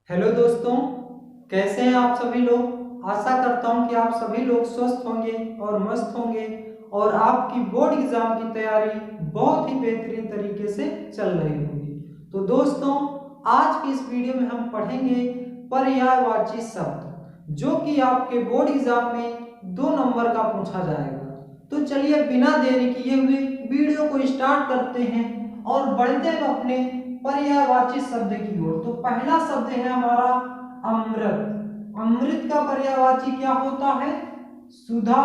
Hello दोस्तों, कैसे हैं आप सभी लोग। आशा करता हूं कि आप सभी लोग स्वस्थ होंगे और मस्त होंगे और आपकी बोर्ड एग्जाम की तैयारी बहुत ही बेहतरीन तरीके से चल रही होगी। तो दोस्तों, आज की इस वीडियो में हम पढ़ेंगे पर्यायवाची शब्द, जो कि आपके बोर्ड एग्जाम में 2 नंबर का पूछा जाएगा। तो चलिए बिना देरी किए हुए वीडियो को स्टार्ट करते हैं और बढ़ते हैं अपने पर्यायवाची शब्द की ओर। तो पहला शब्द है हमारा अमृत। अमृत का पर्यायवाची क्या होता है? सुधा,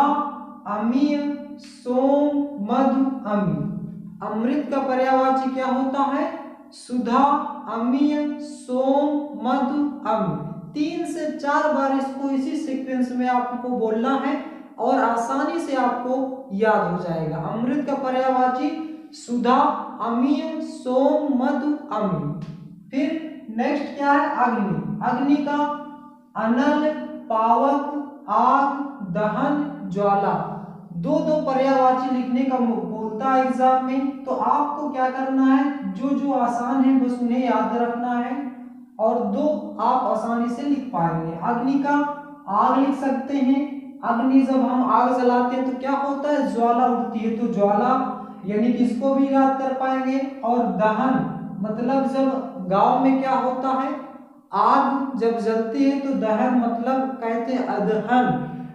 अमीय, सोम, मधु, अमी। अमृत का पर्यायवाची क्या होता है? सुधा, अमीय, सोम, मधु, अमी। 3 से 4 बार इसको इसी सीक्वेंस में आपको बोलना है और आसानी से आपको याद हो जाएगा। अमृत का पर्यायवाची सुधा, अमीय, सोम, मधु, अमी। फिर नेक्स्ट क्या है? अग्नि। अग्नि का अनल, पावक, आग, दहन, ज्वाला। दो दो पर्यायवाची लिखने का बोलता है एग्जाम में, तो आपको क्या करना है, जो जो आसान है बस उन्हें याद रखना है और दो आप आसानी से लिख पाएंगे। अग्नि का आग लिख सकते हैं। अग्नि, जब हम आग जलाते हैं तो क्या होता है? ज्वाला उठती है, तो ज्वाला यानी कि इसको भी याद कर पाएंगे। और दहन मतलब जब गांव में क्या होता है, आग जब जलती है तो दहन मतलब कहते हैं अदहन।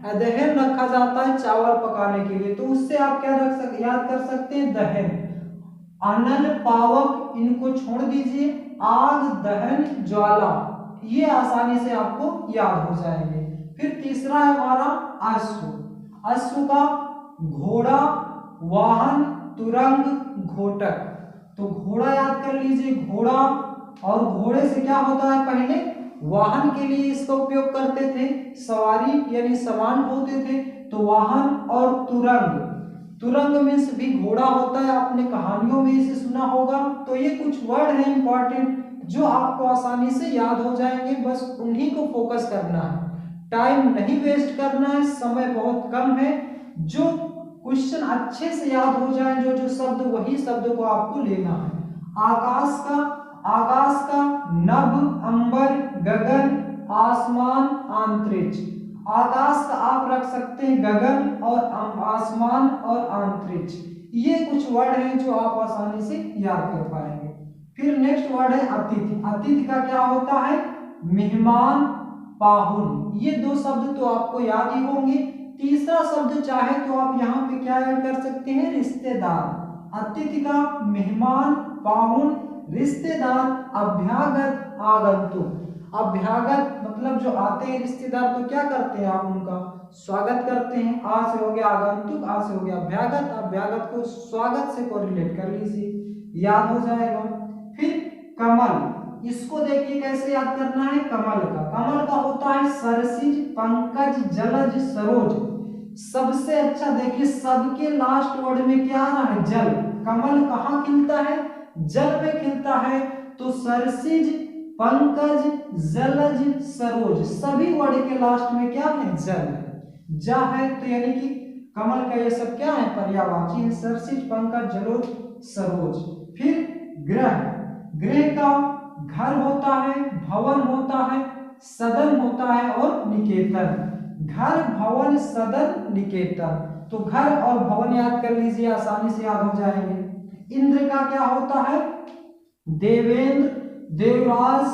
अदहन रखा जाता है चावल पकाने के लिए, तो उससे आप क्या याद कर सकते हैं? दहन। अनल, पावक इनको छोड़ दीजिए। आग, दहन, ज्वाला, ये आसानी से आपको याद हो जाएंगे। फिर तीसरा है हमारा अश्व। अश्व का घोड़ा, वाहन, तुरंग, घोटक। तो घोड़ा याद कर लीजिए, घोड़ा। और घोड़े से क्या होता है? पहले वाहन के लिए इसका उपयोग करते थे, सवारी यानी सामान ढोते थे, तो वाहन। और तुरंग, तुरंग मीन्स भी घोड़ा होता है, आपने कहानियों में इसे सुना होगा। तो ये कुछ वर्ड है इंपॉर्टेंट जो आपको आसानी से याद हो जाएंगे, बस उन्हीं को फोकस करना है। टाइम नहीं वेस्ट करना है, समय बहुत कम है। जो क्वेश्चन अच्छे से याद हो जाए, जो जो शब्द, वही शब्द को आपको लेना है। आकाश का, आकाश का नभ, अंबर, गगन, आसमान, अंतरिक्ष। आकाश का आप रख सकते हैं गगन और आसमान और अंतरिक्ष। ये कुछ वर्ड हैं जो आप आसानी से याद कर पाएंगे। फिर नेक्स्ट वर्ड है अतिथि। अतिथि का क्या होता है? मेहमान, पाहुन। ये 2 शब्द तो आपको याद ही होंगे। तीसरा शब्द चाहे तो आप यहाँ पे क्या ऐड कर सकते हैं? रिश्तेदार। अतिथि का मेहमान, पाहुन, रिश्तेदार, अभ्यागत, आगंतुक। अभ्यागत मतलब जो आते हैं रिश्तेदार, तो क्या करते हैं आप? उनका स्वागत करते हैं। आ से हो गया आगंतुक, आ से हो गया अभ्यागत। अभ्यागत को स्वागत से कोरिलेट कर लीजिए, याद हो जाएगा। फिर कमल, इसको देखिए कैसे याद करना है। कमल का होता है सरसिज, पंकज, जलज, सरोज। सबसे अच्छा देखिए, सबके लास्ट वर्ड में क्या आ रहा है? जल। कमल कहाँ खिलता है? जल में खिलता है। तो सरसिज, पंकज, जलज, सरोज, सभी वर्ड के लास्ट में क्या है? जल है। जा है, तो यानी कि कमल का ये सब क्या है? पर्यायवाची है। सरसिज, पंकज, जलोज, सरोज। फिर ग्रह। गृह का घर होता है, भवन होता है, सदन होता है और निकेतन। घर, भवन, सदन, निकेतन। तो घर और भवन याद कर लीजिए, आसानी से याद हो जाएंगे। इंद्र का क्या होता है? देवेंद्र, देवराज,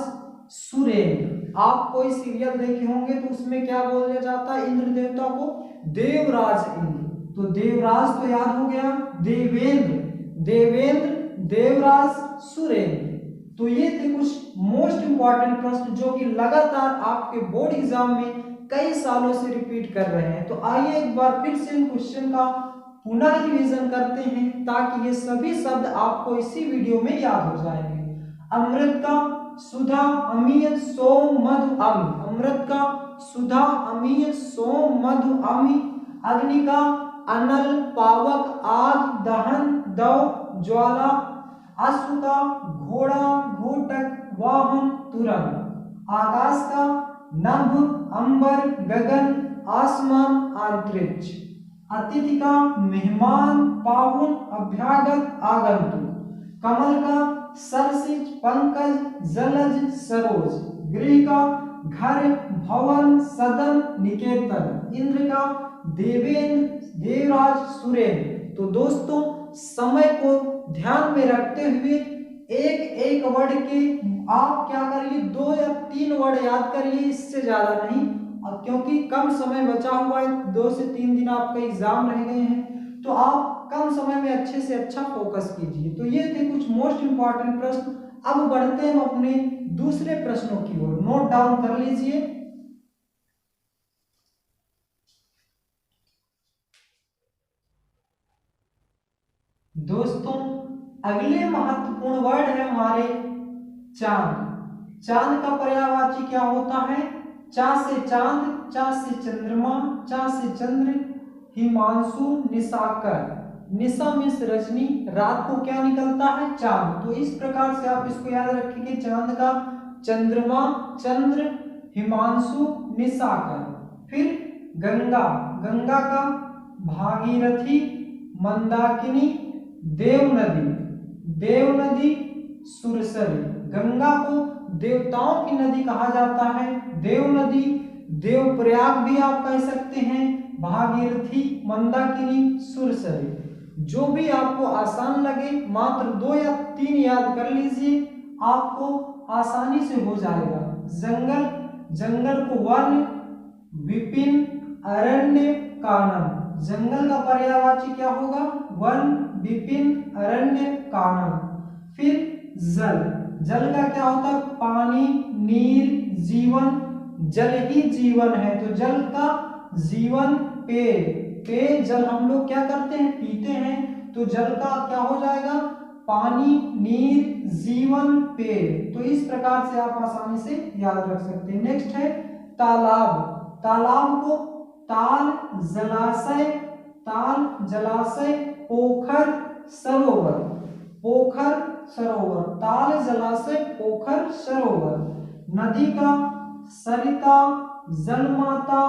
सुरेंद्र। आप कोई सीरियल देखे होंगे तो उसमें क्या बोला जाता है इंद्र देवता को? देवराज इंद्र। तो देवराज तो याद हो गया। देवेंद्र, देवेंद्र, देवराज, सुरेंद्र। तो ये थे कुछ मोस्ट इंपॉर्टेंट प्रश्न जो कि लगातार आपके बोर्ड एग्जाम में कई सालों से रिपीट कर रहे हैं। तो आइए एक बार फिर से इन क्वेश्चन का पुनः रिवीजन करते हैं ताकि ये सभी शब्द आपको इसी वीडियो में याद हो जाएंगे। अमृत का सुधा, अमीय, सोम, मधु, अमी। अमृत का सुधा, अमीय, सोम, मधु, अमी। अग्नि का अनल, पावक, आग, दहन, दव, ज्वाला। अश्व का घोड़ा, घोटक, वाहन, तुरंग। आकाश का नभ, अंबर, गगन, आसमान, अंतरिक्ष। अतिथि का मेहमान, पाहुन, अभ्यागत, आगंतुक। कमल का सरसिज, पंकज, जलज, सरोज। गृह का घर, भवन, सदन, निकेतन। इंद्र का देवेंद्र, देवराज, सुरेंद्र। तो दोस्तों समय को ध्यान में रखते हुए एक एक वर्ड के आप क्या करिए, 2 या 3 वर्ड याद करिए, इससे ज्यादा नहीं। और क्योंकि कम समय बचा हुआ है, 2 से 3 दिन आपका एग्जाम रह गए हैं, तो आप कम समय में अच्छे से अच्छा फोकस कीजिए। तो ये थे कुछ मोस्ट इंपॉर्टेंट प्रश्न। अब बढ़ते हैं अपने दूसरे प्रश्नों की ओर, नोट डाउन कर लीजिए। दोस्तों अगले महत्वपूर्ण वर्ड है हमारे चांद। चांद का पर्यायवाची क्या होता है? चा से चांद, चा से चंद्रमा, चा से चंद्र, हिमांशु, निशाकर। निशा मीन्स रजनी, रात को क्या निकलता है? चांद। तो इस प्रकार से आप इसको याद रखेंगे, चांद का चंद्रमा, चंद्र, हिमांशु, निशाकर। फिर गंगा, गंगा का भागीरथी, मंदाकिनी, देव नदी, देव नदी, सुरसरी। गंगा को देवताओं की नदी कहा जाता है, देव नदी, देवप्रयाग भी आप कह सकते हैं, भागीरथी, मंदाकिनी, सुरसरी। जो भी आपको आसान लगे मात्र 2 या 3 याद कर लीजिए, आपको आसानी से हो जाएगा। जंगल, जंगल को वन, विपिन, अरण्य, कानन। जंगल का पर्यायवाची क्या होगा? वन, विपिन, अरण्य, कानन। फिर जल, जल का क्या होता है? पानी, नीर, जीवन। जल ही जीवन है, तो जल का जीवन, पेय, पेय जल हम लोग क्या करते हैं? पीते हैं। तो जल का क्या हो जाएगा? पानी, नीर, जीवन, पेय। तो इस प्रकार से आप आसानी से याद रख सकते हैं। नेक्स्ट है तालाब। तालाब को ताल, जलाशय, ताल, जलाशय, पोखर, सरोवर। पोखर, सरोवर, ताल, जलाशय, पोखर, सरोवर। नदी का सरिता, जलमाता।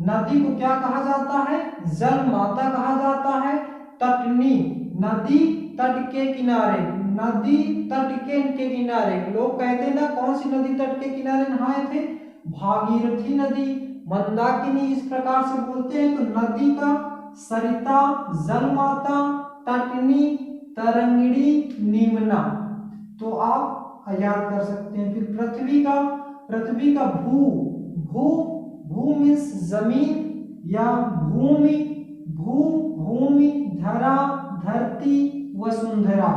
नदी को क्या कहा जाता है? जल माता कहा जाता है। तटनी, नदी तट के किनारे, नदी तट के किनारे। लोग कहते हैं ना, कौन सी नदी तट के किनारे नहाए थे? भागीरथी नदी, मंदाकिनी, इस प्रकार से बोलते हैं। तो नदी का सरिता, जलमाता, तटनी, तरंगिणी, निम्ना। तो आप याद कर सकते हैं। फिर पृथ्वी का, पृथ्वी का भू, भू, भू मीन्स जमीन या भूमि, भू, भूमि, धरा, धरती, वसुंधरा।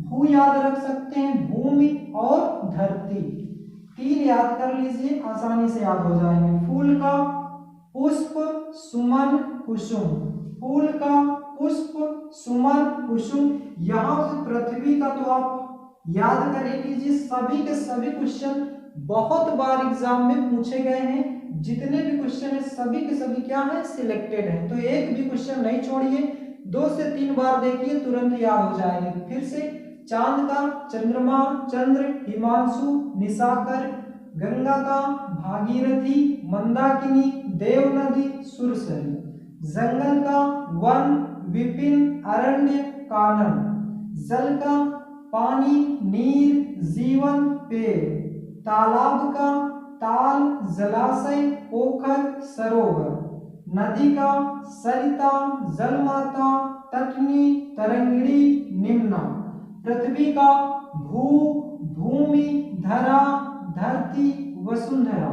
भू याद रख सकते हैं, भूमि और धरती। 3 याद कर लीजिए, आसानी से याद हो जाएंगे। फूल का पुष्प, सुमन, कुसुम। फूल का पुष्प, सुमन, कुसुम। यहाँ से पृथ्वी का तो आप याद कर ही लीजिए, सभी के सभी क्वेश्चन बहुत बार एग्जाम में पूछे गए हैं। जितने भी क्वेश्चन है सभी के सभी क्या है? सिलेक्टेड है। तो एक भी क्वेश्चन नहीं छोड़िए, 2 से 3 बार देखिए, तुरंत याद हो जाएंगे। फिर से चांद का चंद्रमा, चंद्र, हिमांशु, निशाकर। गंगा का भागीरथी, मंदाकिनी, देव नदी, सुरसरी। जंगल का वन, विपिन, अरण्य, कानन। जल का पानी, नीर, जीवन, पेय। तालाब का ताल, जलाशय, पोखर, सरोवर। नदी का सरिता, जलमाता, तटनी, तरंगिणी, निम्ना। पृथ्वी का भू, भूमि, धरा, धरती, वसुंधरा।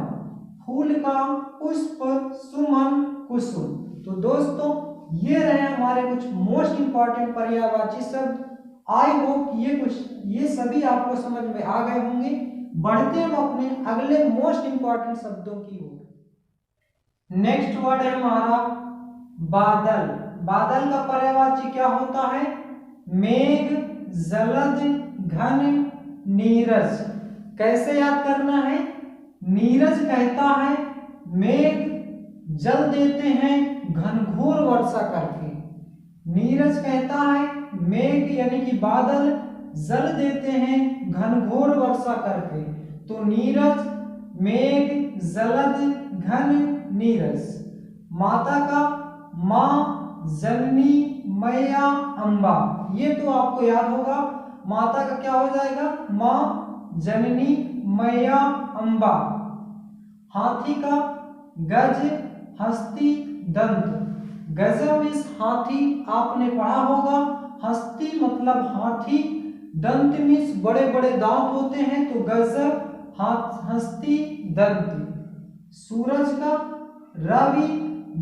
फूल का पुष्प, सुमन, कुसुम। तो दोस्तों ये रहे हमारे कुछ मोस्ट इंपॉर्टेंट पर्यायवाची शब्द। आई होप ये सभी आपको समझ में आ गए होंगे। बढ़ते हम अपने अगले मोस्ट इंपॉर्टेंट शब्दों की ओर। नेक्स्ट वर्ड है हमारा बादल। बादल का पर्यायवाची क्या होता है? मेघ, जलद, घन, नीरज। कैसे याद करना है? नीरज कहता है मेघ जल देते हैं घनघोर वर्षा करके। नीरज कहता है मेघ यानी कि बादल जल देते हैं घनघोर वर्षा करके। तो नीरज, मेघ, जलद, घन, नीरज। माता का माँ, जननी, मैया, अम्बा। ये तो आपको याद होगा। माता का क्या हो जाएगा? माँ, जननी, मैया अम्बा। हाथी का गज, हस्ती, दंत। गजम मीन्स हाथी, आपने पढ़ा होगा। हस्ती मतलब हाथी, दंत मीन्स बड़े बड़े दांत होते हैं, तो गजब, हस्ती, दंत। सूरज का रवि,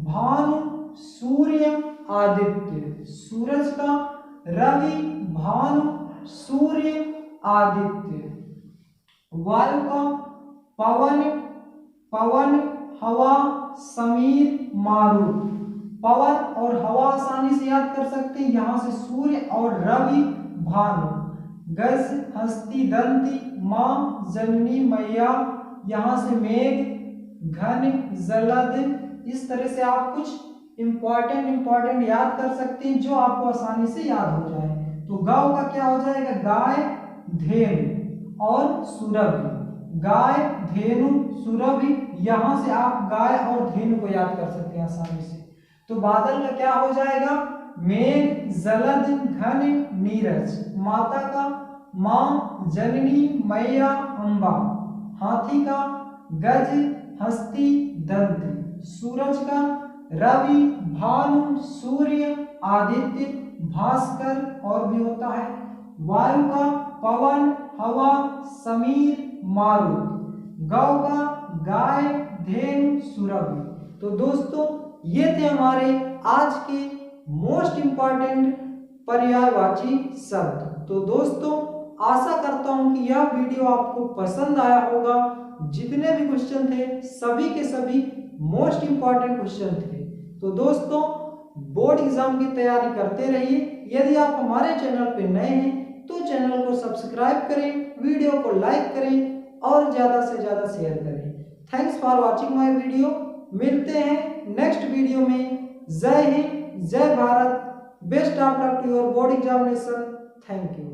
भानु, सूर्य, आदित्य। सूरज का रवि, भानु, सूर्य, आदित्य। वायु का पवन, पवन, हवा, समीर, मारुत। पवन और हवा आसानी से याद कर सकते हैं, यहां से सूर्य और रवि, भानु। गज, हस्ती, दंती, मां, जननी, मैया, यहां से मेघ, घन, जलद। इस तरह से आप कुछ इंपॉर्टेंट याद कर सकते हैं जो आपको आसानी से याद हो जाए। तो गौ का क्या हो जाएगा? गाय, धेनु और सुरभि। गाय, धेनु, सुरभि, यहां से आप गाय और धेनु को याद कर सकते हैं आसानी से। तो बादल का क्या हो जाएगा? मेघ, जलद, घन, नीरज। माता का मां, जननी, मैया, अम्बा। हाथी का गज, हस्ती, दंत। सूरज का रवि, भानु, सूर्य, आदित्य, भास्कर और भी होता है। वायु का पवन, हवा, समीर, मारुत। गौ का गाय, धेनु, सुरभि। तो दोस्तों ये थे हमारे आज के मोस्ट इंपॉर्टेंट पर्यायवाची शब्द। तो दोस्तों आशा करता हूं कि यह वीडियो आपको पसंद आया होगा। जितने भी क्वेश्चन थे सभी के सभी मोस्ट इंपॉर्टेंट क्वेश्चन थे। तो दोस्तों बोर्ड एग्जाम की तैयारी करते रहिए। यदि आप हमारे चैनल पर नए हैं तो चैनल को सब्सक्राइब करें, वीडियो को लाइक करें और ज़्यादा से ज़्यादा शेयर करें। Thanks for watching my video. मिलते हैं नेक्स्ट वीडियो में। जय हिंद, जय Bharat, best of luck to your board examination. Thank you.